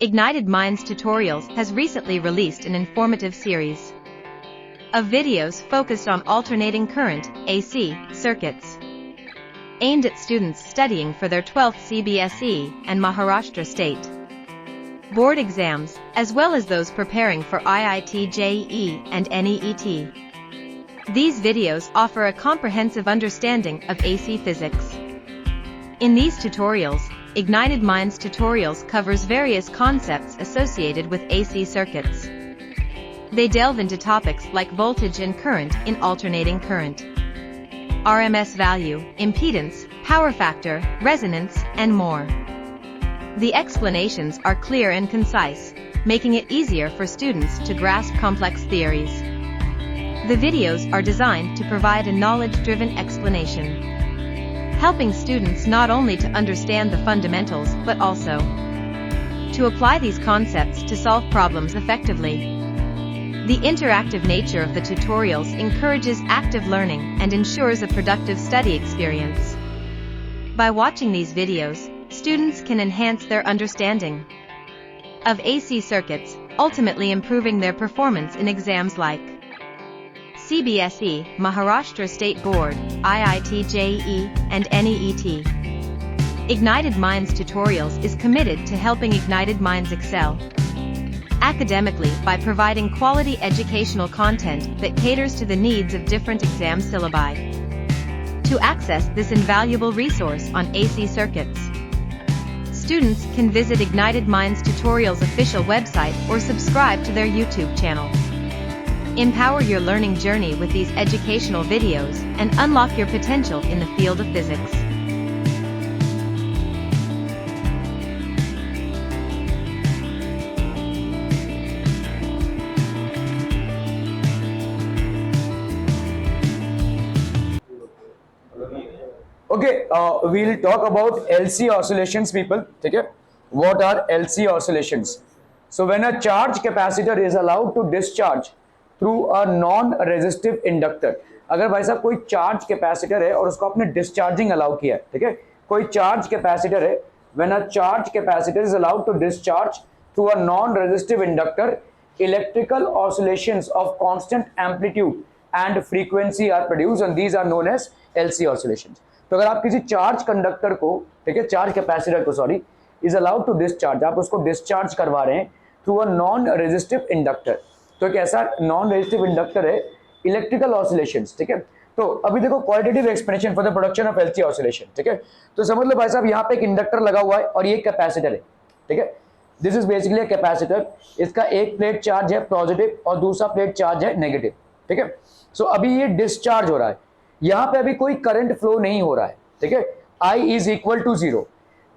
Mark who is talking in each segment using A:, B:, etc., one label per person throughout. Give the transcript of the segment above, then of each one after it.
A: Ignited Minds Tutorials has recently released an informative series of videos focused on alternating current (AC) circuits, aimed at students studying for their 12th CBSE and Maharashtra State board exams, as well as those preparing for IIT JEE and NEET. These videos offer a comprehensive understanding of AC physics. In these tutorials, Ignited Minds Tutorials covers various concepts associated with AC circuits. They delve into topics like voltage and current in alternating current, RMS value, impedance, power factor, resonance, and more. The explanations are clear and concise, making it easier for students to grasp complex theories. The videos are designed to provide a knowledge-driven explanation, helping students not only to understand the fundamentals but also to apply these concepts to solve problems effectively. The interactive nature of the tutorials encourages active learning and ensures a productive study experience. By watching these videos, students can enhance their understanding of AC circuits, ultimately improving their performance in exams like CBSE, Maharashtra State Board, IIT JEE, and NEET. Ignited Minds Tutorials is committed to helping Ignited Minds excel academically by providing quality educational content that caters to the needs of different exam syllabi. To access this invaluable resource on AC circuits, students can visit Ignited Minds Tutorials' official website or subscribe to their YouTube channel. Empower your learning journey with these educational videos and unlock your potential in the field of physics.
B: Okay, we'll talk about LC oscillations, people. Okay, what are LC oscillations? So when a charge capacitor is allowed to discharge through a non-resistive inductor, अगर भाई साहब कोई charge capacitor है और उसको आपने discharging allow किया है, ठीक है, कोई चार्ज कैपेसिटर है, when a charge capacitor is allowed to discharge through a non-resistive inductor, electrical oscillations of constant amplitude and frequency are produced and these are known as LC oscillations. तो अगर आप किसी चार्ज कंडक्टर को, ठीक है, charge capacitor को sorry, is allowed to discharge, आप उसको डिस्चार्ज करवा रहे हैं through a non resistive inductor, तो एक ऐसा नॉन रेजिस्टिव इंडक्टर है इलेक्ट्रिकल ऑसिलेशंस, ठीक है। तो अभी देखो qualitative explanation for the production of LC oscillation, ठीक है। तो समझ लो भाई साहब यहाँ पे एक इंडक्टर लगा हुआ है और ये कैपेसिटर है, ठीक है। This is basically a capacitor, इसका एक प्लेट चार्ज है पॉजिटिव और दूसरा प्लेट चार्ज है नेगेटिव, ठीक है। सो अभी ये डिस्चार्ज हो रहा है, यहाँ पे अभी कोई करंट फ्लो नहीं हो रहा है, ठीक है। I is equal to 0.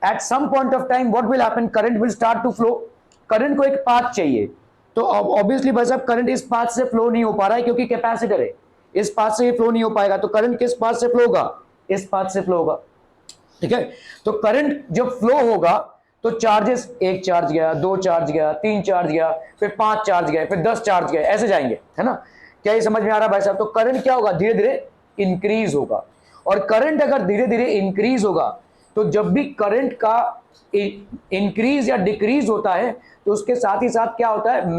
B: At some point of time what will happen? Current will start to flow. Current को एक पाथ चाहिए, तो ऑब्वियसली भाई साहब करंट इस पाथ से फ्लो नहीं हो पा रहा है क्योंकि कैपेसिटर है, इस पाथ से ये फ्लो नहीं हो पाएगा, तो करंट किस पाथ से फ्लो होगा? इस पाथ से फ्लो होगा, ठीक है। तो करंट जब फ्लो होगा तो चार्जेस, एक चार्ज गया, दो चार्ज गया, तीन चार्ज गया, फिर 5 चार्ज गए, फिर 10 चार्ज गए, ऐसे जाएंगे, है ना। क्या ये समझ में आ रहा है भाई साहब? तो करंट क्या होगा? धीरे धीरे इंक्रीज होगा, और करंट अगर धीरे धीरे इंक्रीज होगा तो जब भी करंट का इंक्रीज या डिक्रीज होता है तो उसके साथ ही साथ क्या होता है?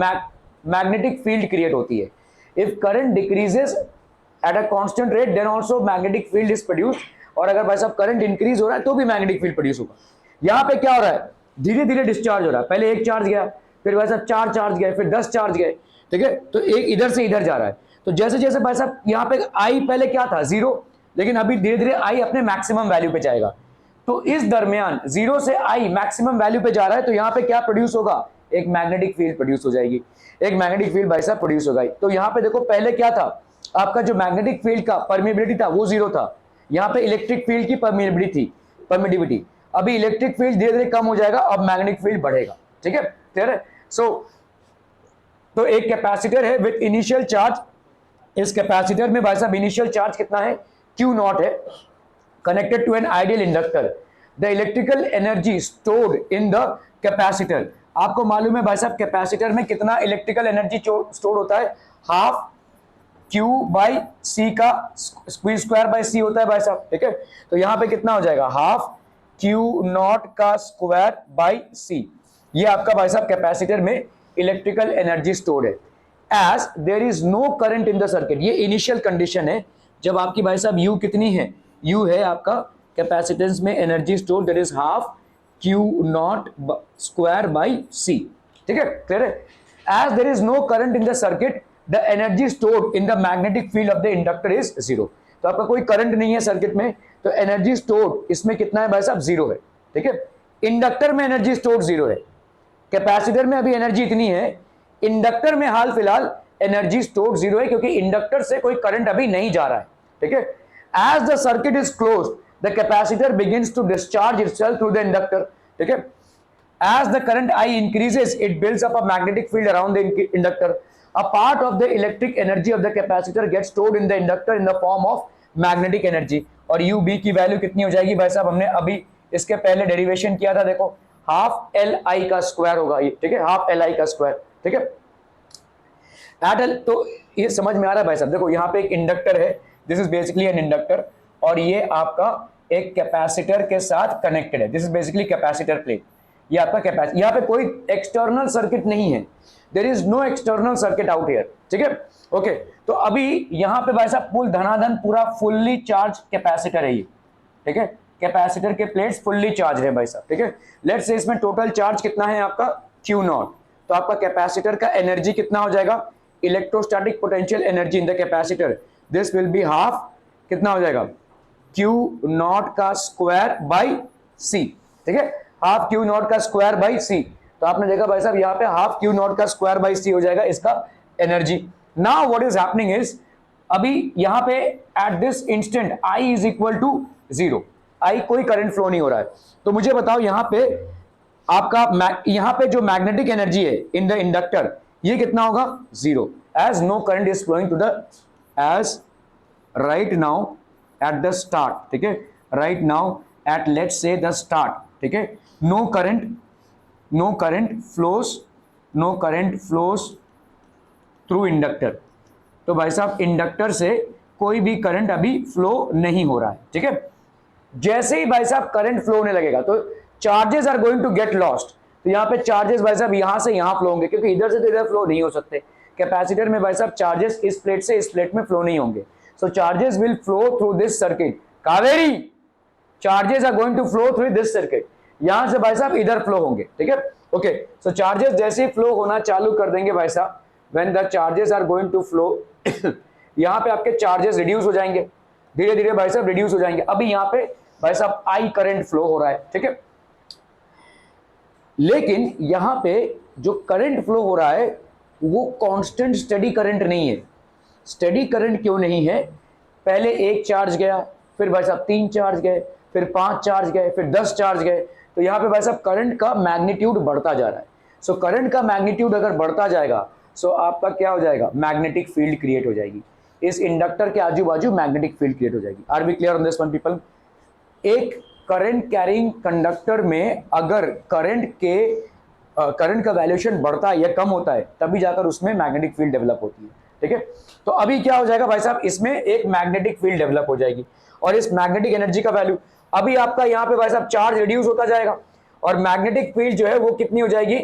B: मैग्नेटिक फील्ड क्रिएट होती है। If current decreases at a constant rate then also magnetic field is produced, और अगर भाई साहब करंट इंक्रीज हो रहा है तो भी मैग्नेटिक फील्ड प्रोड्यूस होगा। यहां पे क्या हो रहा है? धीरे धीरे डिस्चार्ज हो रहा है, पहले एक चार्ज गया, फिर भाई साहब 4 चार्ज गए, फिर 10 चार्ज गए, ठीक है। तो एक इधर से इधर जा रहा है, तो जैसे जैसे भाई साहब यहाँ पे आई पहले क्या था? 0, लेकिन अभी धीरे धीरे आई अपने मैक्सिमम वैल्यू पे जाएगा। तो इस दरमियान 0 से आई मैक्सिमम वैल्यू पे जा रहा है, तो यहाँ पे क्या प्रोड्यूस होगा? एक मैग्नेटिक फील्ड प्रोड्यूस हो जाएगी, एक मैग्नेटिक फील्ड भाई साहब प्रोड्यूस होगा। तो यहाँ पे देखो पहले क्या था? आपका जो मैग्नेटिक फील्ड का परमिएबिलिटी था वो 0 था, यहाँ पे इलेक्ट्रिक फील्ड की परमिटिविटी, अभी इलेक्ट्रिक फील्ड धीरे धीरे कम हो जाएगा, अब मैग्नेटिक फील्ड बढ़ेगा, ठीक है, क्लियर है। तो एक कैपेसिटर है विद इनिशियल चार्ज, इस कैपेसिटर में भाई साहब इनिशियल चार्ज कितना है? Q0 है, connected to an ideal inductor. The electrical energy stored in the capacitor. आपको मालूम है भाई साहब कैपेसिटर में कितना इलेक्ट्रिकल एनर्जी स्टोर होता है? हाफ Q बाई C का स्क्वायर बाई C होता है भाई साहब, ठीक है। तो यहाँ पे कितना हो जाएगा? हाफ Q0 का स्क्वायर बाई C, ये आपका भाई साहब कैपेसिटर में इलेक्ट्रिकल एनर्जी स्टोर्ड है as there is no current in the circuit. ये इनिशियल कंडीशन है जब आपकी भाई साहब यू कितनी है, यू है आपका कैपेसिटेंस में energy store, that is half Q naught square by C. ठीक है, क्लियर है। As there is no current in the circuit the energy stored in the magnetic field of the inductor is zero. तो आपका कोई current नहीं है circuit में, तो एनर्जी स्टोर्ड इसमें कितना है भाई साहब, जीरो है। ठीक है, इंडक्टर में एनर्जी स्टोर्ड जीरो है, कैपेसिटर में अभी एनर्जी इतनी है, इंडक्टर में हाल फिलहाल एनर्जी स्टोर्ड जीरो है क्योंकि इंडक्टर से कोई करंट अभी नहीं जा रहा है। ठीक है, as the circuit is closed the capacitor begins to discharge itself through the inductor. ठीक है, as the current I increases it builds up a magnetic field around the inductor. A part of the electric energy of the capacitor gets stored in the inductor in the form of magnetic energy. और UB की value कितनी हो जाएगी भाई साहब, हमने अभी इसके पहले डेरिवेशन किया था, देखो हाफ एल आई का स्क्वायर होगा ये। ठीक है, हाफ एल आई का स्क्वायर। ठीक है, एट एल, तो ये समझ में आ रहा है भाई साहब। देखो यहाँ पे एक इंडक्टर है, this is basically an inductor, और ये आपका एक कैपेसिटर के साथ कनेक्टेड है, this is basically capacitor plate. ये आपका कैपेसिटर, यहाँ पे कोई एक्सटर्नल सर्किट नहीं है, there is no external circuit out here. ठीक है, ओके। तो अभी यहाँ पे भाई साहब फुल धनाधन पूरा फुल्ली चार्ज कैपेसिटर है ये। ठीक है, कैपेसिटर के प्लेट्स फुल्ली चार्ज है भाई साहब। ठीक है, लेट्स से इसमें टोटल चार्ज कितना है आपका क्यू नॉट, तो आपका कैपेसिटर का एनर्जी कितना हो जाएगा, electrostatic potential energy in the capacitor, this will be half, कितना हो जाएगा, क्यू नॉट का स्क्वायर बाई सी। ठीक है, हाफ क्यू नॉट का स्क्वायर बाई सी। तो आपने देखा भाई साहब यहाँ पे हाफ क्यू नॉट का स्क्वायर बाई सी हो जाएगा इसका energy. Now what is happening is, अभी यहाँ पे at this instant I is equal to zero, I कोई करंट फ्लो नहीं हो रहा है। तो मुझे बताओ यहाँ पे आपका यहाँ पे जो मैग्नेटिक एनर्जी है इन द इंडक्टर, ये कितना होगा, zero, as no current is flowing to the, as right now at the start. ठीक है, right now at let's say the start. ठीक है, no current flows through inductor. तो भाई साहब इंडक्टर से कोई भी करंट अभी फ्लो नहीं हो रहा है। ठीक है, जैसे ही भाई साहब करंट फ्लो होने लगेगा तो charges are going to get lost. तो यहाँ पे चार्जेस भाई साहब यहाँ से यहाँ फ्लो होंगे, क्योंकि इधर से तो इधर फ्लो नहीं हो सकते। कैपेसिटर में भाई साहब चार्जेस इस प्लेट से इस प्लेट में फ्लो नहीं होंगे, so charges will flow through this circuit. Kaveri, charges are going to flow through this circuit, यहां से भाई साहब इधर फ्लो होंगे। ठीक है, ओके। सो चार्जेस जैसे ही फ्लो होना चालू कर देंगे भाई साहब, when the charges are going to flow, यहां पे आपके चार्जेस रिड्यूस हो जाएंगे, धीरे धीरे भाई साहब रिड्यूस हो जाएंगे। अभी यहां पे भाई साहब आई करंट फ्लो हो रहा है। ठीक है, लेकिन यहां पे जो करंट फ्लो हो रहा है वो कांस्टेंट स्टेडी करंट नहीं है। स्टेडी करंट क्यों नहीं है, पहले एक चार्ज गया, फिर भाई साहब 3 चार्ज गए, फिर 5 चार्ज गए, फिर 10 चार्ज गए, तो यहाँ पे भाई साहब करंट का मैग्नीट्यूड बढ़ता जा रहा है। सो करंट का मैग्नीट्यूड अगर बढ़ता जाएगा, सो आपका क्या हो जाएगा, मैग्नेटिक फील्ड क्रिएट हो जाएगी, इस इंडक्टर के आजू बाजू मैग्नेटिक फील्ड क्रिएट हो जाएगी। Are we clear on this one people? एक करंट कैरिंग कंडक्टर में अगर करंट का वैल्यूएशन बढ़ता है या कम होता है, तभी जाकर उसमें मैग्नेटिक फील्ड डेवलप होती है। ठीक है, तो अभी क्या हो जाएगा भाई साहब, इसमें एक मैग्नेटिक फील्ड डेवलप हो जाएगी, और इस मैग्नेटिक एनर्जी का वैल्यू, अभी आपका यहाँ पे भाई साहब चार्ज रिड्यूस होता जाएगा, और मैग्नेटिक फील्ड जो है वो कितनी हो जाएगी,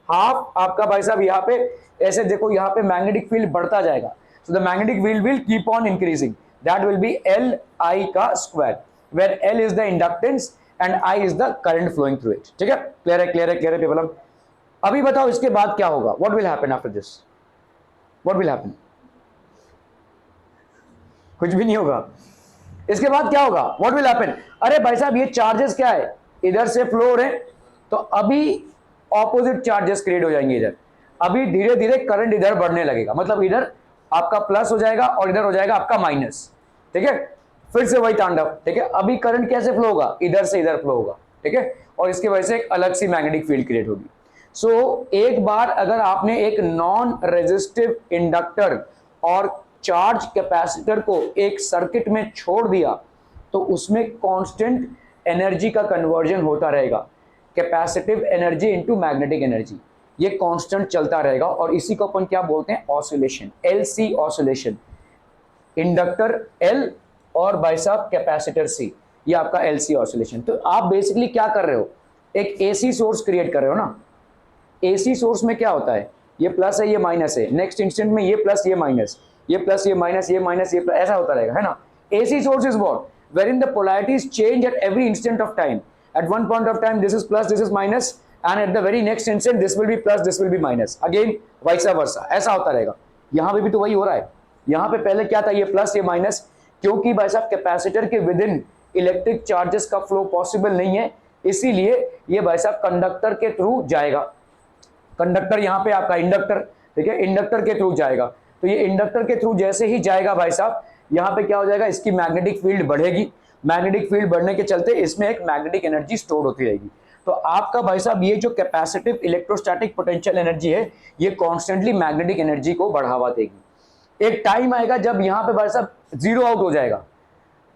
B: हाफ आपका भाई साहब यहाँ पे, ऐसे देखो यहाँ पे मैग्नेटिक फील्ड बढ़ता जाएगा। So the magnetic field will keep on increasing, that will be L I का square, where L is the inductance and I is the current flowing through it. ठीक है, क्लियर है, क्लियर है, clear है people? अभी बताओ इसके बाद क्या होगा, what will happen after this, what will happen? कुछ भी नहीं होगा। इसके बाद क्या होगा, व्हाट विल हैपन? अरे भाई साहब ये चार्जेस क्या है, इधर से फ्लो हो रहे हैं, तो अभी ऑपोजिट चार्जेस क्रिएट हो जाएंगे इधर, अभी धीरे धीरे करंट इधर बढ़ने लगेगा, मतलब इधर आपका प्लस हो जाएगा और इधर हो जाएगा आपका माइनस। ठीक है, फिर से वही तांडव। ठीक है, अभी करंट कैसे फ्लो होगा, इधर से इधर फ्लो होगा। ठीक है, और इसकी वजह से एक अलग सी मैग्नेटिक फील्ड क्रिएट होगी। सो एक बार अगर आपने एक नॉन रेजिस्टिव इंडक्टर और चार्ज कैपेसिटर को एक सर्किट में छोड़ दिया, तो उसमें कांस्टेंट एनर्जी का कन्वर्जन होता रहेगा, capacitive energy into magnetic energy, ये कांस्टेंट चलता रहेगा, और इसी को अपन क्या बोलते हैं, oscillation, LC oscillation. Inductor L और भाई साहब कैपेसिटर सी, ये आपका एलसी ऑसिलेशन। तो आप बेसिकली क्या कर रहे हो, एक एसी सोर्स क्रिएट कर रहे हो ना, एसी सोर्स में क्या होता है, ये प्लस है ये माइनस है, नेक्स्ट इंस्टेंट में ये प्लस ये माइनस, ये प्लस ये माइनस ये माइनस ये प्लस, ऐसा होता रहेगा, है ना। AC source is what, wherein the polarities change at every instant of time. At one point of time this is plus, this is minus, and at the very next instant this will be plus, this will be minus, again vice versa, ऐसा होता रहेगा। यहाँ भी तो वही हो रहा है, यहाँ पे पहले क्या था, ये प्लस ये माइनस, क्योंकि भाई साहब कैपेसिटर के विद इन इलेक्ट्रिक चार्जेस का फ्लो पॉसिबल नहीं है, इसीलिए ये भाई साहब कंडक्टर के थ्रू जाएगा। कंडक्टर यहाँ पे आपका इंडक्टर, ठीक है, इंडक्टर के थ्रू जाएगा। तो ये इंडक्टर के थ्रू जैसे ही जाएगा भाई साहब, यहाँ पे क्या हो जाएगा, इसकी मैग्नेटिक फील्ड बढ़ेगी, मैग्नेटिक फील्ड बढ़ने के चलते इसमें एक मैग्नेटिक एनर्जी स्टोर होती रहेगी। तो आपका भाई साहब ये जो कैपेसिटिव इलेक्ट्रोस्टैटिक पोटेंशियल एनर्जी है, ये कॉन्स्टेंटली मैग्नेटिक एनर्जी को बढ़ावा देगी। एक टाइम आएगा जब यहाँ पे भाई साहब जीरो आउट हो जाएगा।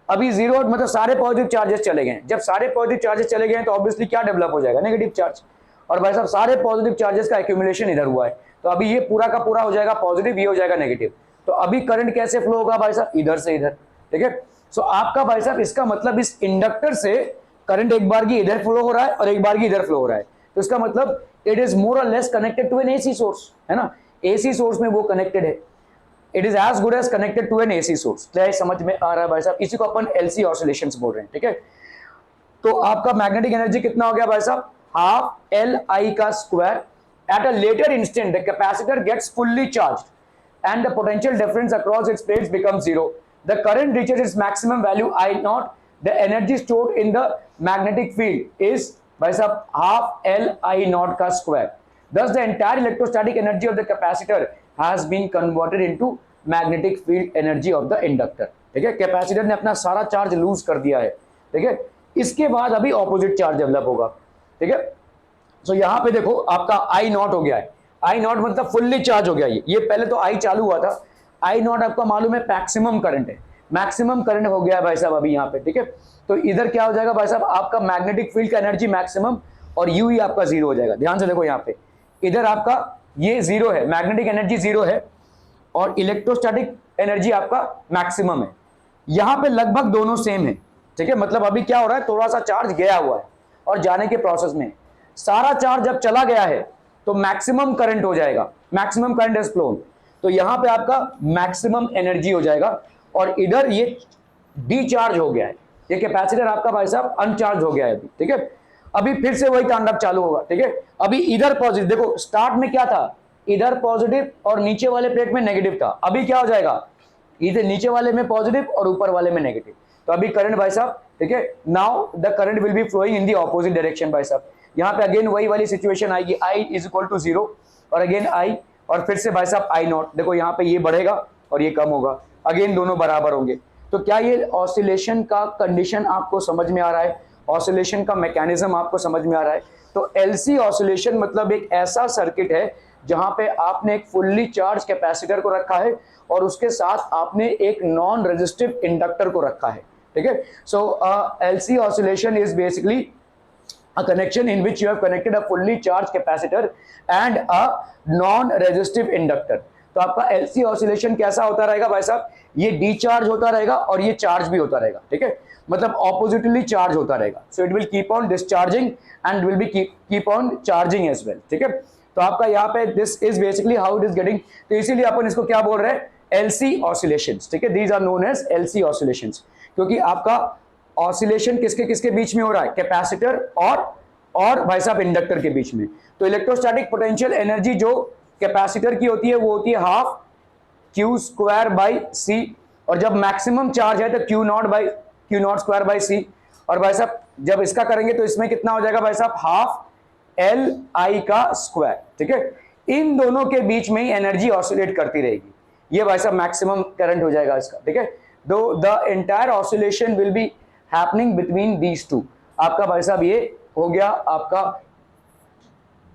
B: अभी जीरो आउट मतलब सारे पॉजिटिव चार्जेस चले गए, जब सारे पॉजिटिव चार्जेस चले गए तो ऑब्वियसली क्या डेवलप हो जाएगा, नेगेटिव चार्ज। और भाई साहब सारे पॉजिटिव चार्जेस का एक्यूमुलेशन इधर हुआ है, तो अभी ये पूरा का पूरा हो जाएगा पॉजिटिव, ये हो जाएगा नेगेटिव। तो अभी करंट कैसे फ्लो होगा भाई साहब, इधर से इधर, ठीक है। सो आपका भाई साहब इसका मतलब इस इंडक्टर से करंट एक बार की इधर फ्लो हो रहा है और एक बार की इधर फ्लो हो रहा है, तो इसका मतलब it is more or less connected to an AC source, है ना। एसी सोर्स में वो कनेक्टेड है, it is as good as connected to an AC source. क्या समझ में आ रहा है भाई साहब, इसी को अपन एलसी ऑसिलेशंस बोल रहे हैं, ठीक है। तो आपका मैग्नेटिक एनर्जी कितना हो गया भाई साहब, हाफ एल आई का square. At a later instant the capacitor gets fully charged and the potential difference across its plates becomes zero. The current reaches its maximum value I naught. The energy stored in the magnetic field is by sub half L I naught ka square. Thus the entire electrostatic energy of the capacitor has been converted into magnetic field energy of the inductor. ठीक है, capacitor ने अपना सारा charge loose कर दिया है, ठीक है। इसके बाद अभी ऑपोजिट चार्ज डेवलप होगा, ठीक है। सो यहाँ पे देखो आपका I नॉट हो गया है, आई नॉट मतलब फुल्ली चार्ज हो गया। ये पहले तो आई चालू हुआ था, आई नॉट आपका मालूम है मैक्सिमम करंट है, मैक्सिमम करंट हो गया है भाई साहब अभी यहाँ पे, ठीक है। तो इधर क्या हो जाएगा भाई साहब, आपका मैग्नेटिक फील्ड का एनर्जी मैक्सिमम और यू ही आपका जीरो हो जाएगा। ध्यान से देखो यहाँ पे, इधर आपका ये जीरो है, मैग्नेटिक एनर्जी जीरो है और इलेक्ट्रोस्टैटिक एनर्जी आपका मैक्सिमम है। यहाँ पे लगभग दोनों सेम है, ठीक है। मतलब अभी क्या हो रहा है, थोड़ा सा चार्ज गया हुआ है और जाने के प्रोसेस में, सारा चार्ज जब चला गया है तो मैक्सिमम करंट हो जाएगा, मैक्सिमम करंट इज फ्लोन। तो यहां पे आपका मैक्सिमम एनर्जी हो जाएगा और इधर ये डिचार्ज हो गया है, ये कैपेसिटर आपका भाई साहब अनचार्ज हो गया है अभी, ठीक है। अभी फिर से वही तांडव चालू होगा, ठीक है। अभी इधर पॉजिटिव, देखो स्टार्ट में क्या था, इधर पॉजिटिव और नीचे वाले प्लेट में नेगेटिव था, अभी क्या हो जाएगा, इधर नीचे वाले में पॉजिटिव और ऊपर वाले में नेगेटिव। तो अभी करंट भाई साहब, ठीक है, now the current will be flowing in the opposite direction भाई साहब। यहाँ पे अगेन वही वाली सिचुएशन आएगी, I is equal to zero और अगेन आई, और फिर से भाई साहब आई नॉट। देखो यहाँ पे ये बढ़ेगा और ये कम होगा, अगेन दोनों बराबर होंगे। तो क्या ये ऑसिलेशन का कंडीशन आपको समझ में आ रहा है, ऑसिलेशन का मैकेनिज्म आपको समझ में आ रहा है। तो एलसी ऑसिलेशन मतलब एक ऐसा सर्किट है जहां पे आपने एक फुल्ली चार्ज कैपेसिटर को रखा है और उसके साथ आपने एक नॉन रेजिस्टिव इंडक्टर को रखा है, ठीक है। So LC oscillation is basically a connection in which you have connected a fully charged capacitor and a non-resistive inductor. तो आपका LC ऑसिलेशन कैसा होता रहेगा भाई साहब, ये डिचार्ज होता रहेगा और ये चार्ज भी होता रहेगा, ठीक है। मतलब ऑपोजिटली चार्ज होता रहेगा। So it will keep on discharging and will be keep on charging as well, ठीक है। तो आपका यहाँ पे this is basically how it is getting, तो इसीलिए अपन इसको क्या बोल रहे हैं, LC ऑसिलेशंस, ठीक है। These are known as LC oscillations, क्योंकि आपका ऑसिलेशन किसके किसके बीच में हो रहा है, कैपेसिटर और भाई साहब इंडक्टर के बीच में। तो इलेक्ट्रोस्टैटिक पोटेंशियल एनर्जी जो कैपेसिटर की होती है वो होती है half Q square by C, और जब मैक्सिमम चार्ज है तो Q naught square by C. और भाई साहब जब इसका करेंगे तो इसमें कितना हो जाएगा भाई साहब, हाफ एल आई का स्क्वायर, ठीक है। इन दोनों के बीच में ही एनर्जी ऑसिलेट करती रहेगी, ये भाई साहब मैक्सिमम करंट हो जाएगा इसका, ठीक है। दो the entire oscillation will be happening between these two. आपका भाई साहब ये हो गया आपका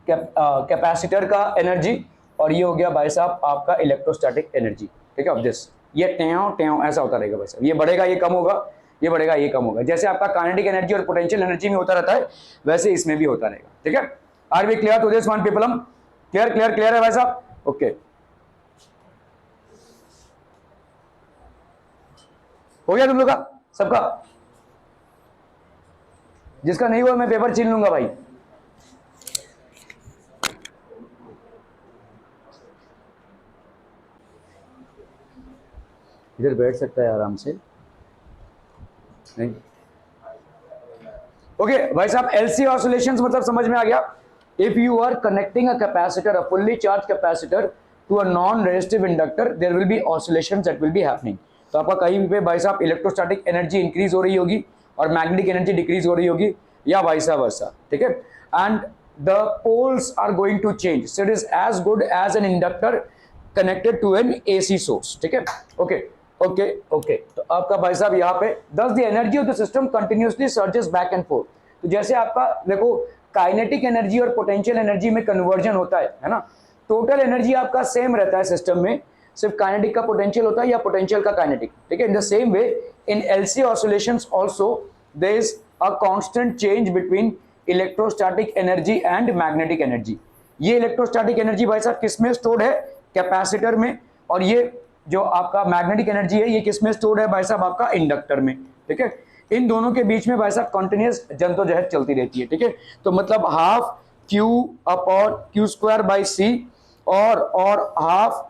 B: कैपेसिटर का एनर्जी और ये हो गया भाई साहब आपका इलेक्ट्रोस्टैटिक एनर्जी, ठीक है। ऑफ दिस ये टेव टेव ऐसा होता रहेगा भाई साहब, ये बढ़ेगा ये कम होगा, ये बढ़ेगा ये कम होगा। जैसे आपका काइनेटिक एनर्जी और पोटेंशियल एनर्जी में होता रहता है वैसे इसमें भी होता रहेगा, ठीक है। Are we clear to this one people, हम क्लियर है भाई साहब, ओके। हो गया तुम लोग का सबका, जिसका नहीं हुआ मैं पेपर छीन लूंगा भाई। इधर बैठ सकता है आराम से, नहीं। ओके भाई साहब, एलसी ऑसिलेशंस मतलब समझ में आ गया। If you are connecting a capacitor, a fully charge capacitor to a non resistive inductor, there will be oscillations that will be happening. तो आपका कहीं पे भाई साहब इलेक्ट्रोस्टैटिक एनर्जी इंक्रीज हो रही होगी और मैग्नेटिक एनर्जी डिक्रीज हो रही होगी, या वाइसा वर्सा, ठीक है। And the poles are going to change, so it is as good as an inductor connected to an AC source, ठीक है। ओके ओके ओके, तो आपका भाई साहब यहाँ पे दस the energy of the system continuously surges back and fourth. तो जैसे आपका देखो काइनेटिक एनर्जी और पोटेंशियल एनर्जी में कन्वर्जन होता है ना। टोटल एनर्जी आपका सेम रहता है सिस्टम में, सिर्फ काइनेटिक का पोटेंशियल होता है या पोटेंशियल का काइनेटिक, ठीक है। In the same way in LC oscillations also there is a constant change between electrostatic energy and magnetic energy. ये इलेक्ट्रोस्टैटिक एनर्जी भाई साहब किसमें स्टोर्ड है? कैपेसिटर में। और ये जो आपका मैग्नेटिक एनर्जी है ये किसमें स्टोर्ड है भाई साहब? आपका इंडक्टर में, ठीक है। इन दोनों के बीच में भाई साहब कंटिन्यूअस जद्दोजहद चलती रहती है, ठीक है। तो मतलब half Q upon Q square by C और हाफ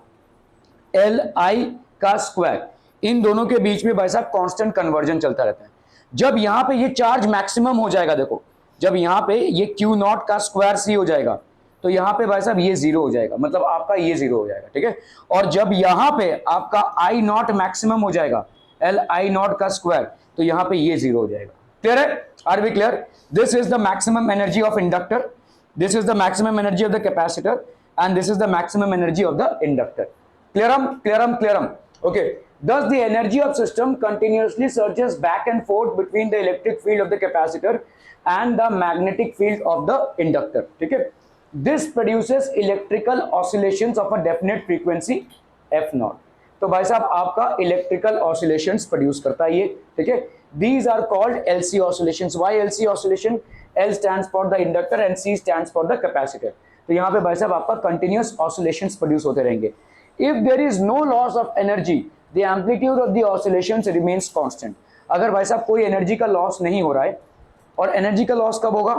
B: एल आई का स्क्वायर, इन दोनों के बीच में भाई साहब कांस्टेंट कन्वर्जन चलता रहता है। जब यहां पे ये चार्ज मैक्सिमम हो जाएगा, देखो जब यहां पे ये क्यू नॉट का स्क्वायर सी हो जाएगा तो यहां पे भाई साहब ये जीरो हो जाएगा, मतलब आपका ये जीरो हो जाएगा, ठीक है। और जब यहां पे आपका आई नॉट मैक्सिमम हो जाएगा, एल आई नॉट का स्क्वायर, तो यहां पे ये जीरो हो जाएगा। क्लियर है? Are we clear? This is the maximum energy of inductor, this is the maximum energy of the capacitor and this is the maximum energy of the inductor. क्लियरम क्लियरम क्लियरम। Okay, thus the energy of system continuously surges back and forth between the electric field of the capacitor and the magnetic field of the inductor, ठीक है। This produces electrical oscillations of a definite frequency f naught। तो भाई साहब आपका electrical oscillations produce करता है ये, ठीक है। These are called LC oscillations। Why LC oscillation? L stands for the inductor and C stands for the capacitor। तो यहाँ पे भाई साहब आपका continuous oscillations produce होते रहेंगे। If there is no loss of energy, the amplitude of the oscillations remains constant। अगर भाई साहब कोई एनर्जी का लॉस नहीं हो रहा है, और एनर्जी का लॉस कब होगा?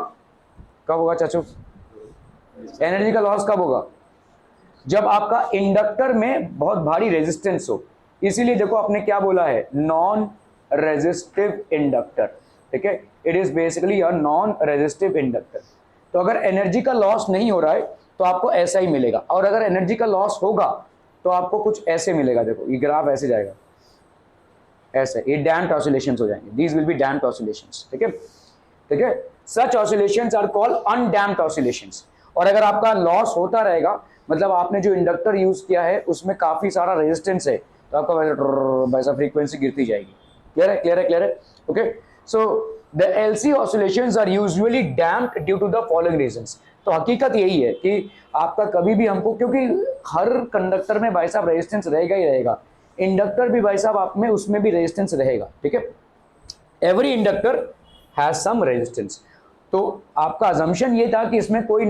B: कब होगा चाचू? एनर्जी का लॉस कब होगा? जब आपका इंडक्टर में बहुत भारी रेजिस्टेंस हो। इसीलिए देखो आपने क्या बोला है, नॉन रेजिस्टिव इंडक्टर, ठीक है। It is basically a non resistive inductor. तो अगर एनर्जी का लॉस नहीं हो रहा है तो आपको ऐसा ही मिलेगा, और अगर एनर्जी का लॉस होगा तो आपको कुछ ऐसे मिलेगा। देखो ये ग्राफ ऐसे जाएगा, ऐसे, ये डैम्प्ड ऑसिलेशंस हो जाएंगे। These will be damped oscillations, ठीक है, ठीक है। Such oscillations are called undamped oscillations. और अगर आपका लॉस होता रहेगा, मतलब आपने जो इंडक्टर यूज किया है उसमें काफी सारा रेजिस्टेंस है, तो आपका वैसा फ्रीक्वेंसी गिरती जाएगी। क्लियर है? क्लियर है? क्लियर है? Okay, so the LC oscillations are usually damped due to the following reasons. तो हकीकत यही है कि आपका कभी भी हमको, क्योंकि हर कंडक्टर में भाई साहब रेजिस्टेंस रहेगा ही रहेगा, इंडक्टर भी भाई साहब आप में उसमें भी रेजिस्टेंस रहेगा, ठीक है। Every inductor has some resistance. तो आपका अजम्पशन ये था कि इसमें कोई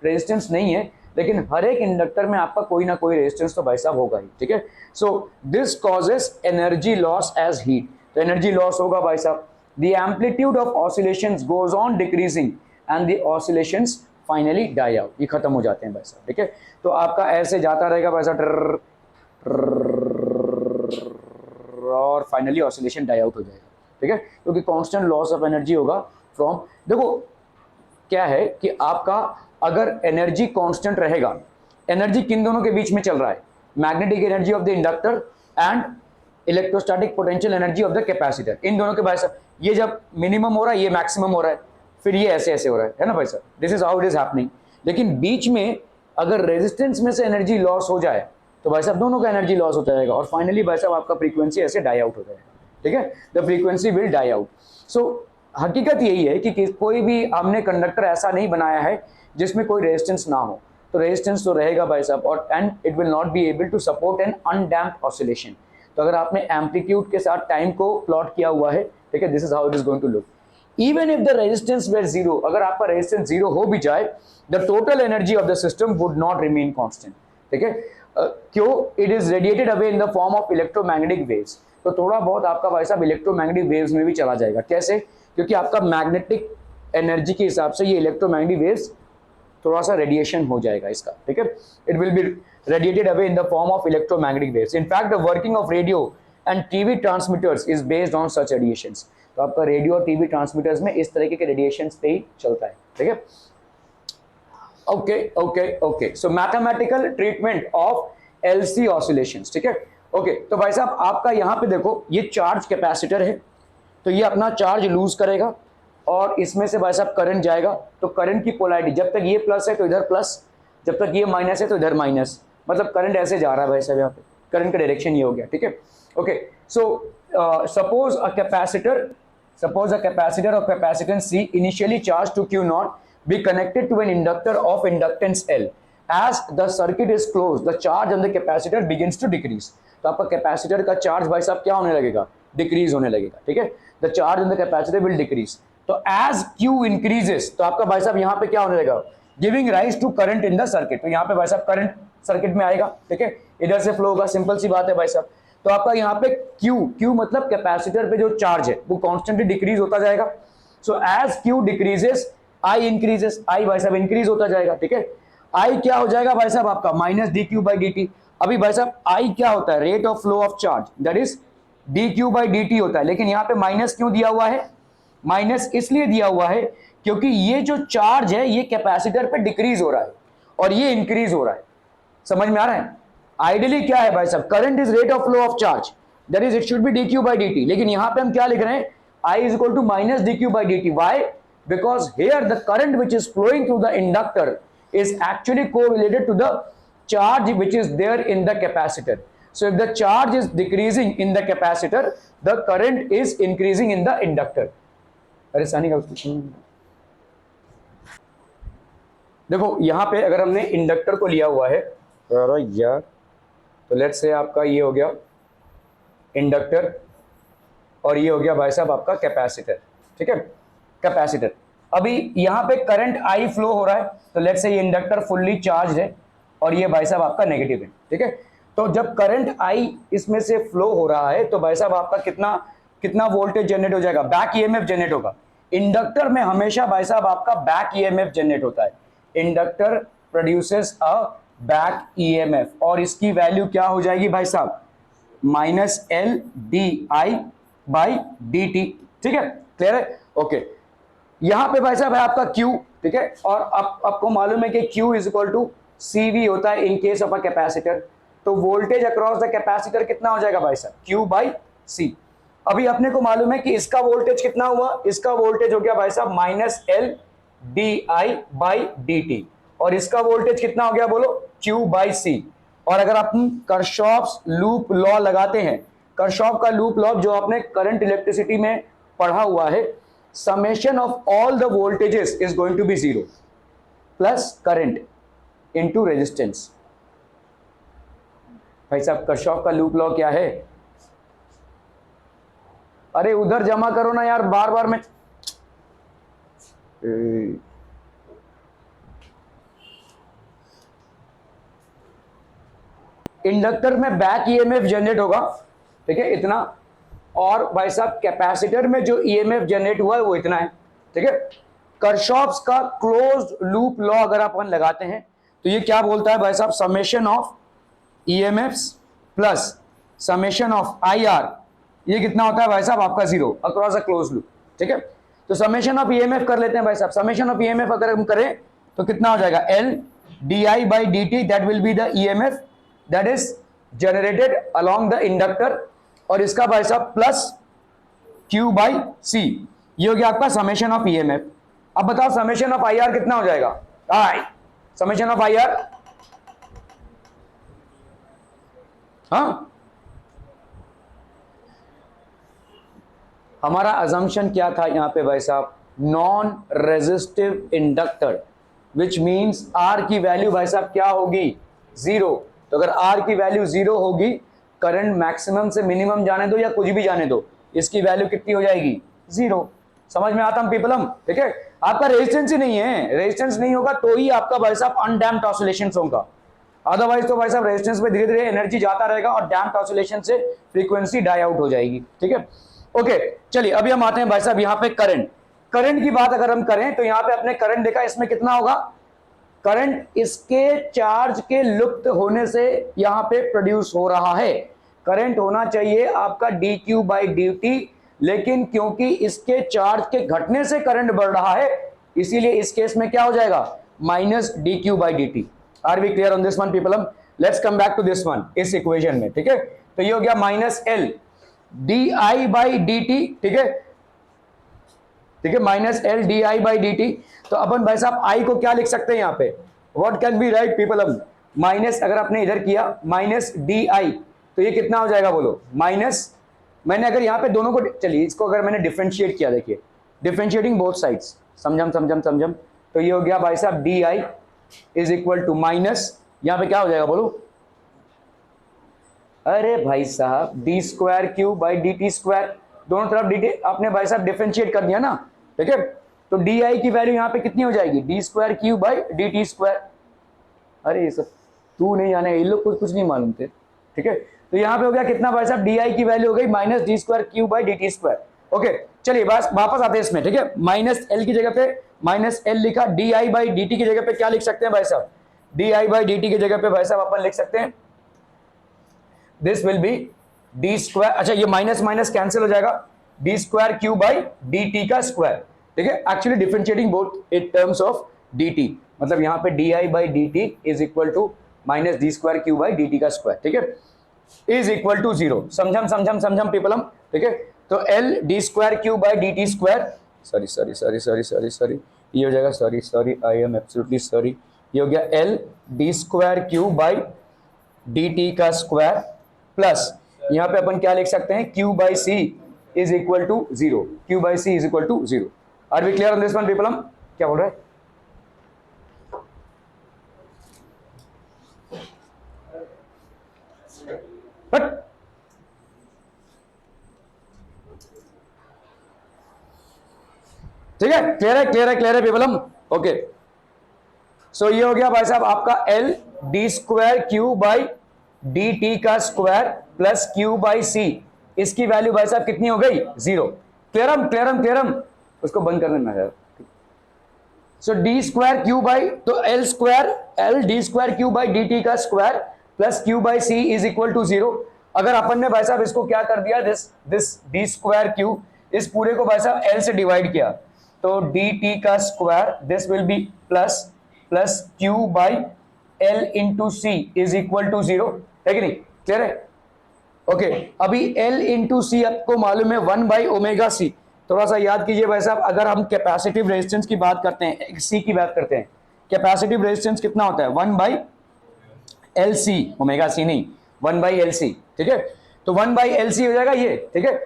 B: रेजिस्टेंस नहीं है, लेकिन हर एक इंडक्टर में आपका कोई ना कोई रेजिस्टेंस तो भाई साहब होगा ही, ठीक है। So this causes energy loss as heat. तो एनर्जी लॉस होगा भाई साहब। The amplitude of oscillations goes on decreasing and the oscillations finally die out. ये खत्म हो जाते हैं भाई साहब, ठीक है। तो आपका ऐसे जाता रहेगा भाई साहब, और फाइनली ऑसिलेशन डाई आउट हो जाएगा, ठीक है, क्योंकि कांस्टेंट लॉस ऑफ एनर्जी होगा फ्रॉम, देखो क्या है कि आपका अगर एनर्जी कांस्टेंट रहेगा, एनर्जी किन दोनों के बीच में चल रहा है? Magnetic energy of the inductor and electrostatic potential energy of the capacitor. इन दोनों के भाई साहब ये जब मिनिमम हो रहा है, ये मैक्सिमम हो रहा है, फिर ये ऐसे ऐसे हो रहा है ना भाई साहब। This is how it is happening. लेकिन बीच में अगर रेजिस्टेंस में से एनर्जी लॉस हो जाए तो भाई साहब दोनों का एनर्जी लॉस होता रहेगा, और फाइनली भाई साहब आपका फ्रीक्वेंसी ऐसे डाई आउट हो जाएगा, ठीक है। The frequency will die out. So हकीकत यही है कि कोई भी हमने कंडक्टर ऐसा नहीं बनाया है जिसमें कोई रेजिस्टेंस ना हो। तो रेजिस्टेंस तो रहेगा भाई साहब, और and it will not be able to support an undamped oscillation. तो अगर आपने एम्पलीट्यूड के साथ टाइम को प्लॉट किया हुआ है, ठीक है, this is how it is going to look. Even if the resistance were zero, अगर आपका रेजिस्टेंस जीरो हो भी जाए, the total energy of the system would not remain constant, ठीक है। क्यों? It is radiated away in the form of electromagnetic waves। तो थोड़ा बहुत आपका भाई साहब इलेक्ट्रोमैग्नेटिक वेव्स में भी चला जाएगा। कैसे? क्योंकि आपका मैग्नेटिक एनर्जी के हिसाब से ये इलेक्ट्रोमैग्नेटिक वेव्स थोड़ा सा रेडिएशन हो जाएगा इसका, ठीक है। It will be radiated away in the form of electromagnetic waves. In fact the working of radio and TV transmitters is based on such radiations. तो आपका रेडियो और टीवी ट्रांसमीटर्स में इस तरीके के रेडिएशंस पे ही चलता है, ठीक है। Okay, so mathematical treatment of LC oscillations, ठीक है। ओके, तो भाई साहब आपका यहाँ पे देखो ये चार्ज कैपेसिटर है, तो ये अपना चार्ज लूज करेगा और इसमें से भाई साहब करंट जाएगा। तो करंट की पोलैरिटी जब तक ये प्लस है तो इधर प्लस, जब तक ये माइनस है तो इधर माइनस, मतलब करंट ऐसे जा रहा है भाई साहब, यहाँ पे करंट का डायरेक्शन ये हो गया, ठीक है। Okay, so suppose a capacitor of capacitance C initially charge to Q naught be connected to an inductor of inductance L. As the circuit is closed, the charge on the capacitor begins to decrease. तो आपका capacitor का charge भाई साहब क्या होने लगेगा, decrease होने लगेगा, ठीक है। The charge on the capacitor will decrease. तो एज Q इंक्रीजेस, तो आपका भाई साहब यहाँ पे क्या होने लगेगा, giving rise to current in the circuit. तो यहाँ पे भाई साहब करंट सर्किट में आएगा, ठीक है, इधर से फ्लो होगा, सिंपल सी बात है भाई साहब। तो आपका यहाँ पे Q मतलब कैपेसिटर पे जो चार्ज है वो कॉन्स्टेंटली डिक्रीज होता जाएगा। So as Q decreases I increases, I भाई साहब इंक्रीज होता जाएगा, ठीक है। I क्या हो जाएगा भाई साहब आपका माइनस dq बाई dt। अभी भाई साहब I क्या होता है, rate of flow of charge, that is dq by dt होता है, लेकिन यहाँ पे माइनस क्यों दिया हुआ है, माइनस इसलिए दिया हुआ है क्योंकि ये जो चार्ज है ये कैपेसिटर पे डिक्रीज हो रहा है और ये इंक्रीज हो रहा है, समझ में आ रहा है। आइडियली क्या है भाई साहब, current is rate of flow of charge, that is it should be dq by dt, लेकिन यहाँ पे हम क्या लिख रहे हैं, I is equal to minus dq by dt। Why, because here the current which is flowing through the inductor is actually correlated to the charge which is there in the capacitor. So if the charge is decreasing in the capacitor, the current is increasing in the inductor. परेशानी का देखो यहाँ पे अगर हमने inductor को लिया हुआ है यार, तो लेट्स से आपका ये हो गया इंडक्टर और ये हो गया भाई साहब आपका कैपेसिटर, ठीक है, कैपेसिटर। अभी यहाँ पे करंट I फ्लो हो रहा है, तो लेट्स से ये इंडक्टर फुल्ली चार्ज है और ये भाई साहब आपका नेगेटिव है, ठीक है। तो जब करंट I इसमें से फ्लो हो रहा है तो भाई साहब आपका कितना वोल्टेज जनरेट हो जाएगा, बैक ईएमएफ जनरेट होगा। इंडक्टर में हमेशा भाई साहब आपका बैक ईएमएफ जनरेट होता है, inductor produces a back EMF और इसकी वैल्यू क्या हो जाएगी भाई साहब, minus L D I by D T, ठीक है, क्लियर है। ओके, यहां पे भाई साहब है आपका Q, ठीक है, और आपको मालूम है कि Q is equal to CV होता है in case of a capacitor. तो वोल्टेज अक्रॉस द कैपेसिटर कितना हो जाएगा भाई साहब, Q बाई C। अभी अपने को मालूम है कि इसका वोल्टेज कितना हुआ, इसका वोल्टेज हो गया भाई साहब minus L D I by D T, और इसका वोल्टेज कितना हो गया बोलो, Q बाई C। और अगर अपन कर्शॉफ्स लूप लॉ लगाते हैं, कर्शॉफ का लूप लॉ जो आपने करंट इलेक्ट्रिसिटी में पढ़ा हुआ है, summation of all the voltages is going to be 0 plus current into resistance। भाई साहब कर्शॉफ का लूप लॉ क्या है, अरे उधर जमा करो ना यार, बार बार में इंडक्टर में बैक ईएमएफ जनरेट होगा, ठीक है, इतना, और भाई साहब कैपेसिटर में जो ईएमएफ जनरेट हुआ है वो इतना है, ठीक है। कर्शॉफ्स का क्लोज्ड लूप लॉ अगर अपन लगाते हैं तो ये क्या बोलता है भाई साहब, summation of EMFs plus summation of IR, ये कितना होता है भाई साहब आपका 0 अक्रॉस अ क्लोज्ड लूप, ठीक है। तो समेशन ऑफ ईएमएफ कर लेते हैं भाई साहब, समेशन ऑफ ईएमएफ अगर हम करें तो कितना हो जाएगा, L D I by D T, that will be the EMF that is generated along the inductor, और इसका भाई साहब प्लस Q बाई C, ये हो गया आपका समेशन ऑफ ईएमएफ। अब बताओ समेशन ऑफ आईआर कितना हो जाएगा, समेशन ऑफ आईआर, हाँ, हमारा अजम्पशन क्या था यहाँ पे भाई साहब, non resistive inductor, which means R की वैल्यू भाई साहब क्या होगी, 0। तो अगर R की वैल्यू 0 होगी, करंट मैक्सिमम से मिनिमम जाने दो या कुछ भी जाने दो, इसकी वैल्यू कितनी हो जाएगी, 0। समझ में आता हम पीपलम, ठीक है। आपका रेजिस्टेंस ही नहीं है, रेजिस्टेंस नहीं होगा तो ही आपका भाई साहब अनडैम्प्ड ऑसिलेशंस होगा, अदरवाइज तो भाई साहब रेजिस्टेंस में धीरे धीरे एनर्जी जाता रहेगा और डैम्प्ड ऑसिलेशन से फ्रीक्वेंसी डाई आउट हो जाएगी, ठीक है। ओके, चलिए अभी हम आते हैं भाई साहब यहाँ पे करंट की बात अगर हम करें तो यहाँ पे अपने करंट देखा, इसमें कितना होगा, करंट इसके चार्ज के लुप्त होने से यहाँ पे प्रोड्यूस हो रहा है, करंट होना चाहिए आपका D Q by D T, लेकिन क्योंकि इसके चार्ज के घटने से करंट बढ़ रहा है, इसीलिए इस केस में क्या हो जाएगा, minus D Q by D T. Are we clear on this one people? Let's come back to this one, इस इक्वेशन में, ठीक है। तो ये हो गया minus L D I by D T, ठीक है, ठीक है, minus L D I by D T. तो अपन भाई साहब आई को क्या लिख सकते हैं यहाँ पे, what can be right people? अब माइनस अगर आपने इधर किया माइनस डी आई, तो ये कितना हो जाएगा बोलो, माइनस, मैंने अगर यहाँ पे दोनों को, चलिए इसको अगर मैंने डिफरेंशिएट किया, देखिए डिफरेंशिएटिंग बोथ साइड्स, समझम, तो ये हो गया भाई साहब D I is equal to minus, यहाँ पे क्या हो जाएगा बोलो, अरे भाई साहब D square Q by D T square, दोनों तरफ डी टी आपने भाई साहब डिफरेंशिएट कर दिया ना, ठीक है। तो डी आई की वैल्यू यहाँ पे कितनी हो जाएगी, D square Q by D T square. अरे ये सब तू नहीं जाने, इन लोग कुछ नहीं मालूम थे, ठीक है। तो यहाँ पे हो गया कितना भाई साहब, डी आई की वैल्यू हो गई minus D square Q by D T square. Okay चलिए बस वापस आते हैं इसमें, ठीक है। माइनस एल की जगह पे माइनस एल लिखा, D I by D T की जगह पे क्या लिख सकते हैं भाई साहब, D I by D T की जगह पे भाई साहब अपन लिख सकते हैं this will B D square, अच्छा ये माइनस माइनस कैंसिल हो जाएगा, D square Q by D T का स्क्वायर, ठीक है। Actually differentiating both in terms of D T, मतलब यहाँ पे D I by D T is equal to minus D square Q by D T का square, ठीक है, is equal to zero. समझम पीपल हम, ठीक है। तो L D square Q by D T square, sorry ये हो जाएगा, sorry I am absolutely sorry, ये हो गया L D square Q by D T का स्क्वायर प्लस यहाँ पे अपन क्या लिख सकते हैं, Q by C is equal to zero, Q by C is equal to zero. Are we clear on this one people? हम क्या बोल रहे हैं, बट ठीक है, क्लियर है पीपल हम, ओके। सो ये हो गया भाई साहब आपका L D square Q by D T का स्क्वायर प्लस क्यू बाई सी, इसकी वैल्यू भाई साहब कितनी हो गई, जीरो। क्लियरम, उसको बंद करने में है। So D square Q by, तो L D square Q by D T का square plus Q by C is equal to zero. अगर अपन ने भाई साहब इसको क्या कर दिया, दिस डी स्क्वायर क्यू, इस पूरे को भाई साहब एल से डिवाइड किया, तो डी टी का square this will be plus Q by L into C is equal to zero, है कि नहीं, क्लियर है? ओके अभी एल इंटू सी आपको मालूम है 1 बाई ओमेगा सी, थोड़ा सा याद कीजिए भाई साहब। अगर हम कैपेसिटिव रेजिस्टेंस की बात करते हैं, सी की बात करते हैं, कैपेसिटिव रेजिस्टेंस कितना होता है, 1 by L C, omega C नहीं, 1 बाई एल सी, ठीक है। तो 1 बाई एल सी हो जाएगा ये, ठीक है,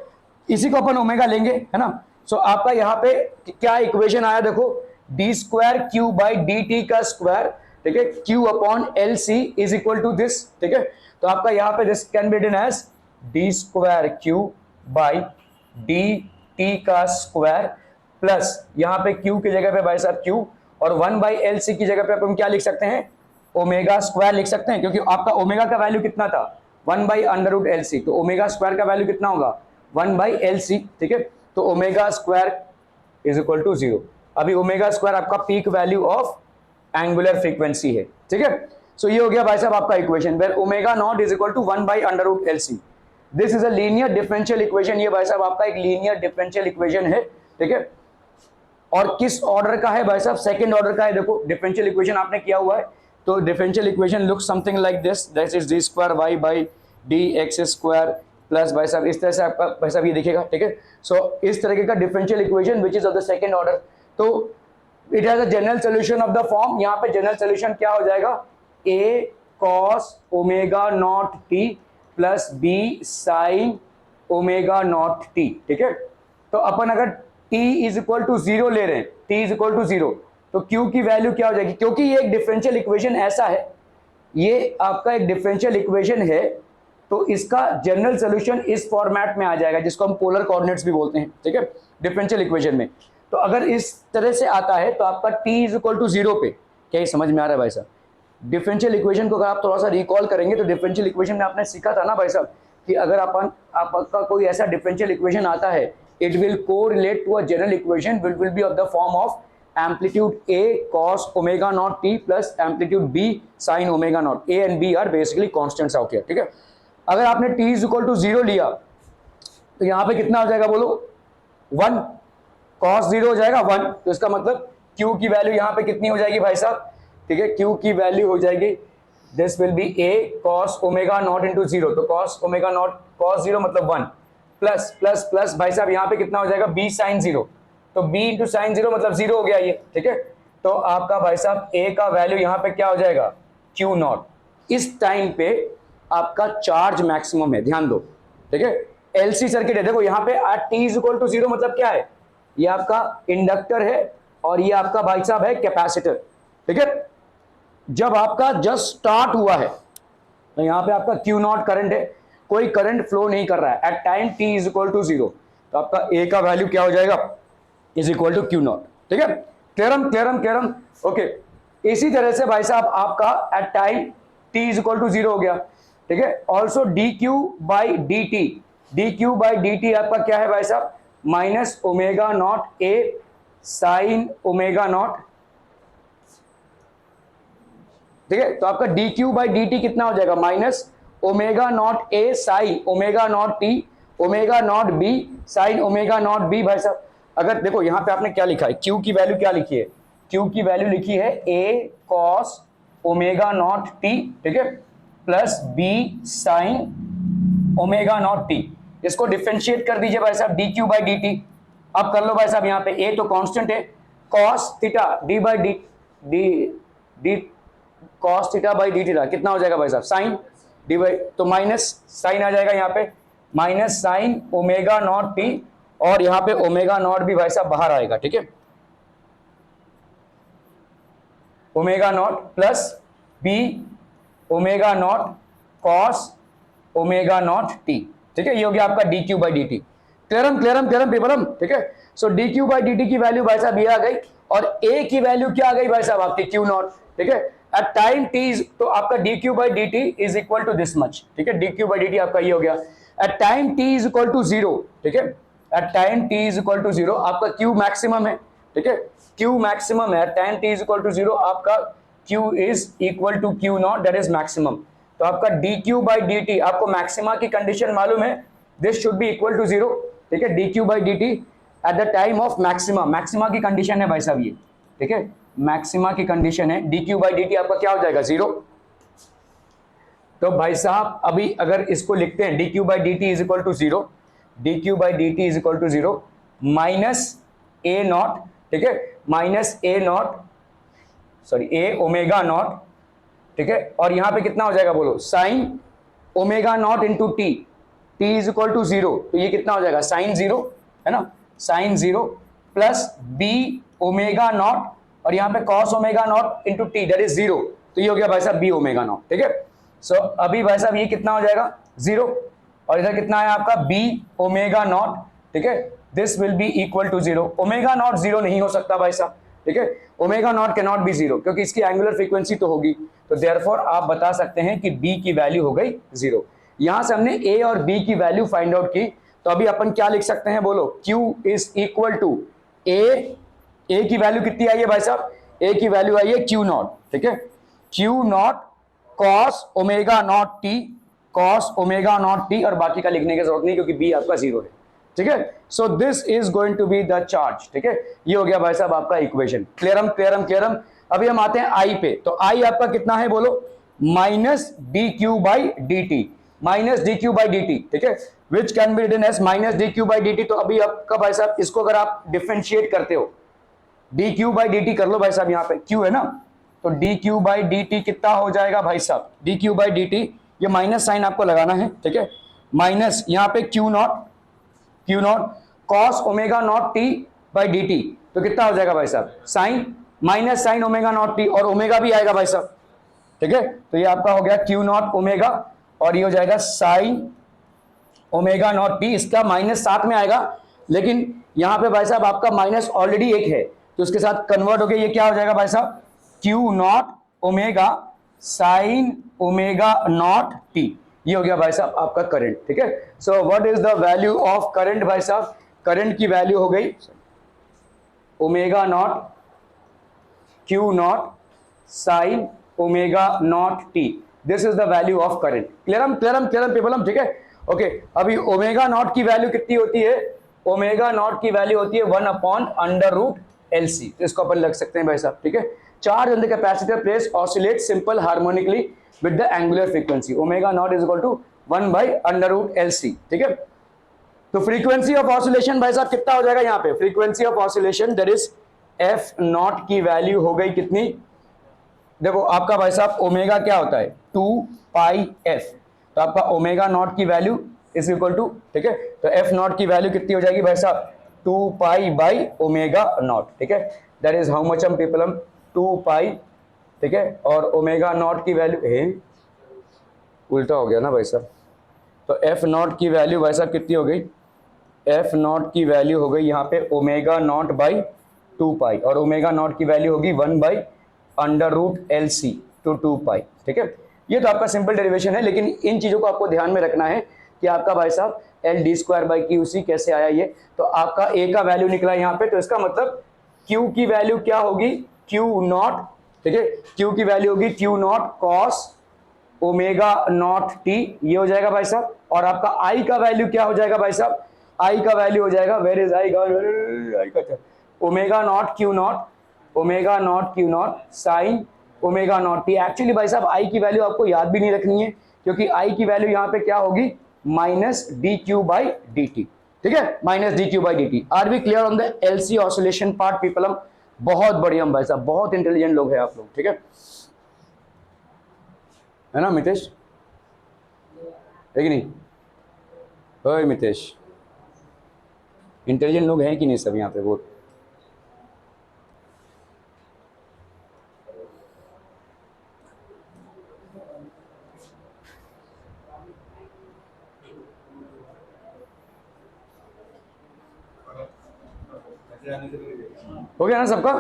B: इसी को अपन ओमेगा लेंगे, है ना। सो आपका यहाँ पे क्या इक्वेशन आया, देखो D square Q by D T का स्क्वायर, ठीक है, Q upon L C is equal to this, ठीक है। तो आपका यहाँ पे this can be written as D square Q by D T का स्क्वायर प्लस यहाँ पे क्यू की जगह पे भाई साहब क्यू, और 1 बाई एल सी की जगह पे अपन क्या लिख सकते हैं, ओमेगा स्क्वायर लिख सकते हैं, क्योंकि आपका ओमेगा का वैल्यू कितना था, 1 by under root L C, तो ओमेगा स्क्वायर का वैल्यू कितना होगा, 1 बाई एल सी, ठीक है। तो omega square is equal to zero. अभी ओमेगा स्क्वायर आपका peak value of angular frequency है, ठीक है। सो ये हो गया भाई साहब आपका equation, where omega naught is equal to 1 by under root L C. This is a linear differential equation, ये भाई साहब आपका एक लीनियर डिफरेंशियल इक्वेशन है, ठीक है। और किस ऑर्डर का है भाई साहब, सेकंड ऑर्डर का है। देखो डिफरेंशियल इक्वेशन आपने किया हुआ है, तो differential equation looks something like this, that is D square Y by D X square plus भाई साहब इस तरह से आपका भाई साहब ये दिखेगा, ठीक है। सो इस तरीके का differential equation which is of the second order, तो it has a general solution of the form, यहाँ पे जनरल सोल्यूशन क्या हो जाएगा, A cos omega naught T plus B sine omega naught T, ठीक है। तो अपन अगर t is equal to zero ले रहे हैं, t is equal to zero, तो q की वैल्यू क्या हो जाएगी, क्योंकि ये एक डिफरेंशियल इक्वेशन ऐसा है, ये आपका एक डिफरेंशियल इक्वेशन है, तो इसका जनरल सोल्यूशन इस फॉर्मेट में आ जाएगा, जिसको हम पोलर कोऑर्डिनेट्स भी बोलते हैं, ठीक है, डिफरेंशियल इक्वेशन में। तो अगर इस तरह से आता है तो आपका t is equal to zero पे, क्या ये समझ में आ रहा है भाई साहब? डिफरेंशियल इक्वेशन को अगर आप थोड़ा सा रिकॉल करेंगे तो डिफरेंशियल इक्वेशन में आपने सीखा था ना भाई साहब कि अगर आपका कोई ऐसा डिफरेंशियल इक्वेशन आता है, it will correlate to a general equation which will be of the form of amplitude a cos omega naught t plus amplitude b sin omega naught. a and b are basically constants out here, ठीक है। अगर आपने t is equal to 0 लिया तो यहां पे कितना हो जाएगा बोलो 1, cos 0 हो जाएगा 1, तो इसका मतलब q की वैल्यू यहां पे कितनी हो जाएगी भाई साहब, ठीक है, q की वैल्यू हो जाएगी this will B a cos omega naught into 0, तो cos ओमेगा नॉट cos 0 मतलब 1 प्लस प्लस प्लस भाई साहब यहाँ पे कितना हो जाएगा b sin 0, तो b इंटू साइन 0 मतलब 0 हो गया ये, ठीक है। तो आपका भाई साहब a का वैल्यू यहाँ पे क्या हो जाएगा q नॉट। इस टाइम पे आपका चार्ज मैक्सिमम है, ध्यान दो, ठीक है। एलसी सर्किट है, देखो यहाँ पे t इज इक्वल टू 0 मतलब क्या है, ये आपका इंडक्टर है और ये आपका भाई साहब है कैपेसिटर, ठीक है। जब आपका जस्ट स्टार्ट हुआ है तो यहाँ पे आपका क्यू नॉट करंट है, कोई करंट फ्लो नहीं कर रहा है at time t is equal to 0, तो आपका a का वैल्यू क्या हो जाएगा is equal to q naught, ठीक है। क्लियरम ओके। इसी तरह से भाई साहब आपका at time t is equal to 0 हो गया, ठीक है। ऑल्सो dq बाई dt आपका क्या है भाई साहब minus omega naught a sign omega naught, ठीक है। तो आपका dq बाई dt कितना हो जाएगा minus omega naught a sign omega naught t omega naught b sign omega not b। भाई साहब अगर देखो यहाँ पे आपने क्या लिखा है, q की वैल्यू क्या लिखी है, q की वैल्यू लिखी है a cos omega naught t, ठीक है, plus b sign omega naught t। इसको डिफरेंशिएट कर दीजिए भाई साहब dq बाई dt। अब कर लो भाई साहब यहाँ पे a तो कांस्टेंट है, cos theta d by D cos theta by D theta कितना हो जाएगा भाई साहब साइन डी बाई, तो माइनस साइन आ जाएगा यहाँ पे minus sine omega naught t, और यहाँ पे ओमेगा नॉट भी भाई साहब बाहर आएगा, ठीक है, omega naught plus B omega naught cos omega naught T, ठीक है। ये हो गया आपका D Q by D T. क्लियरम पेपरम, ठीक है। So D Q by D T की वैल्यू भाई साहब ये आ गई, और ए की वैल्यू क्या आ गई भाई साहब आपकी क्यू नॉट, ठीक है। एट टाइम टी तो आपका D Q by D T is equal to this much, ठीक है, d Q by D t आपका ये हो गया। At time t is equal to 0, ठीक है, at time t is equal to 0 आपका क्यू मैक्सिमम है, ठीक है, क्यू मैक्सिमम है, time t is equal to 0 आपका q is equal to q naught that is maximum. तो आपका D Q by D t आपको मैक्सिमा की कंडीशन मालूम है, this should be equal to 0, ठीक है, d Q by D t at the time of maxima, maxima की condition है भाई साहब ये, ठीक है, मैक्सिमा की कंडीशन है, d Q by D t आपका क्या हो जाएगा 0। तो भाई साहब अभी अगर इसको लिखते हैं d Q by D T is equal to 0, d Q by D T is equal to 0 minus a naught, ठीक है, minus a naught sorry a omega naught, ठीक है, और यहां पे कितना हो जाएगा बोलो sine omega naught into t, t is equal to 0, तो ये कितना हो जाएगा साइन 0 है ना, sine 0 plus B omega naught, और यहाँ पे cos omega naught into t that is 0, तो ये हो गया भाई साहब बी ओमेगा नॉट, ठीक है। सो अभी भाई साहब ये कितना हो जाएगा 0, और इधर कितना है आपका बी ओमेगा नॉट, ठीक है, this will be equal to 0। Omega naught 0 नहीं हो सकता भाई साहब, ठीक है, omega naught can not be 0 क्योंकि इसकी एंगुलर फ्रीक्वेंसी तो होगी, तो देयरफॉर आप बता सकते हैं कि b की वैल्यू हो गई 0। यहां से हमने a और b की वैल्यू फाइंड आउट की, तो अभी अपन क्या लिख सकते हैं बोलो q is equal to a की वैल्यू कितनी आई है भाई साहब, a की वैल्यू आई है q नॉट, ठीक है, q not cos omega naught T, cos omega naught t, और बाकी का लिखने की जरूरत नहीं क्योंकि b आपका 0 है, ठीक है। So this is going to be the charge, ठीक है, ये हो गया भाई साहब आपका इक्वेशन। क्लियरम। अभी हम आते हैं आई पे, तो आई आपका कितना है बोलो minus D Q by D t, minus D Q by D T, ठीक है, which can be written as minus D Q by D T. तो अभी आपका भाई साहब इसको अगर आप डिफरेंशिएट करते हो D Q by D T कर लो भाई साहब, यहाँ पे क्यू है ना, तो d Q by D t कितना हो जाएगा भाई साहब, d Q by D t, ये माइनस साइन आपको लगाना है, ठीक है, माइनस यहाँ पे q naught cos omega naught t by D T, तो कितना हो जाएगा भाई साहब sine minus sine omega naught t, और ओमेगा भी आएगा भाई साहब, ठीक है, तो ये आपका हो गया क्यू नॉट ओमेगा, और ये हो जाएगा साइन ओमेगा नॉट टी, इसका माइनस साथ में आएगा, लेकिन यहां पे भाई साहब आपका माइनस ऑलरेडी एक है, तो उसके साथ कन्वर्ट हो गया, ये क्या हो जाएगा भाई साहब Q not omega sine omega naught T, ये हो गया भाई साहब आपका करंट, ठीक है। So what is the value of current भाई साहब, करंट की वैल्यू हो गई omega naught Q not sign omega naught T, this is the value of current. Clear people हम, ठीक है। ओके, अभी ओमेगा नॉट की वैल्यू कितनी होती है? ओमेगा नॉट की वैल्यू होती है 1 upon under root L C. इसको अपन लग सकते हैं भाई साहब, ठीक है। Charge on the capacitor plates oscillate simple harmonically with the angular frequency, omega naught is equal to 1 by under root L C, ठीक है। तो फ्रीक्वेंसी ऑफ ऑसिलेशन भाई साहब कितना हो जाएगा यहाँ पे? Frequency of oscillation that is F not की वैल्यू हो गई कितनी? देखो आपका भाई साहब ओमेगा क्या होता है? 2 पाई एफ। तो आपका ओमेगा नॉट की वैल्यू इज इक्वल टू, ठीक है, तो एफ नॉट की वैल्यू कितनी हो जाएगी भाई साहब? 2 पाई बाई ओमेगा नॉट, ठीक है। दैट इज हाउ मच हम पीपल हम 2 पाई, ठीक है। और ओमेगा नॉट की वैल्यू है, उल्टा हो गया ना भाई साहब। तो एफ नॉट की वैल्यू भाई साहब कितनी हो गई? एफ नॉट की वैल्यू हो गई यहाँ पे ओमेगा नॉट बाई 2 पाई, और ओमेगा नॉट की वैल्यू होगी 1 by under root L C to 2 pi, ठीक है। ये तो आपका सिंपल डेरिवेशन है, लेकिन इन चीज़ों को आपको ध्यान में रखना है कि आपका भाई साहब L D square by q C कैसे आया ये। तो आपका ए का वैल्यू निकला यहाँ पे, तो इसका मतलब क्यू की वैल्यू क्या होगी? क्यू नॉट, ठीक है, क्यू की वैल्यू होगी Q naught cos omega naught T, ये हो जाएगा भाई साहब। और आपका आई का वैल्यू क्या हो जाएगा भाई साहब? आई का वैल्यू हो जाएगा, वेर इज आई का, omega naught Q not, omega naught Q not sign omega naught T. Actually भाई साहब आई की वैल्यू आपको याद भी नहीं रखनी है, क्योंकि आई की वैल्यू यहाँ पे क्या होगी? Minus D Q by D T, ठीक है, minus D Q by D T. Are we clear on the L C oscillation part people? हम बहुत बढ़िया भाई साहब, बहुत इंटेलिजेंट लोग हैं आप लोग, ठीक है ना मितेश? है कि नहीं? ओए मितेश, इंटेलिजेंट लोग हैं कि नहीं सब यहाँ पे? वो हो गया ना सबका?